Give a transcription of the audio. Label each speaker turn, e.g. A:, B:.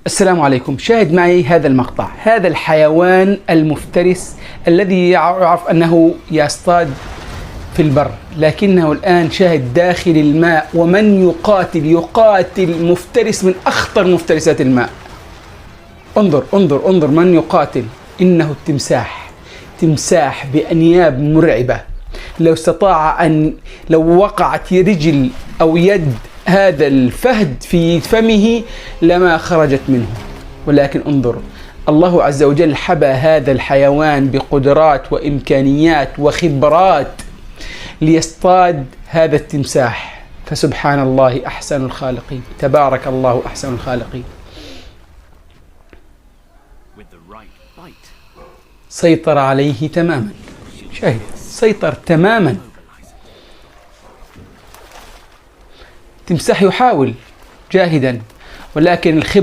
A: السلام عليكم. شاهد معي هذا المقطع. هذا الحيوان المفترس الذي يعرف أنه يصطاد في البر، لكنه الآن شاهد داخل الماء، ومن يقاتل مفترس من أخطر مفترسات الماء. انظر من يقاتل. إنه التمساح. تمساح بأنياب مرعبة. لو استطاع لو وقعت رجل أو يد هذا الفهد في فمه لما خرجت منه، ولكن انظر، الله عز وجل حبى هذا الحيوان بقدرات وإمكانيات وخبرات ليصطاد هذا التمساح. فسبحان الله أحسن الخالقين، تبارك الله أحسن الخالقين. سيطر عليه تماما. شاهد، سيطر تماما. تمساح يحاول جاهدا، ولكن الخبرة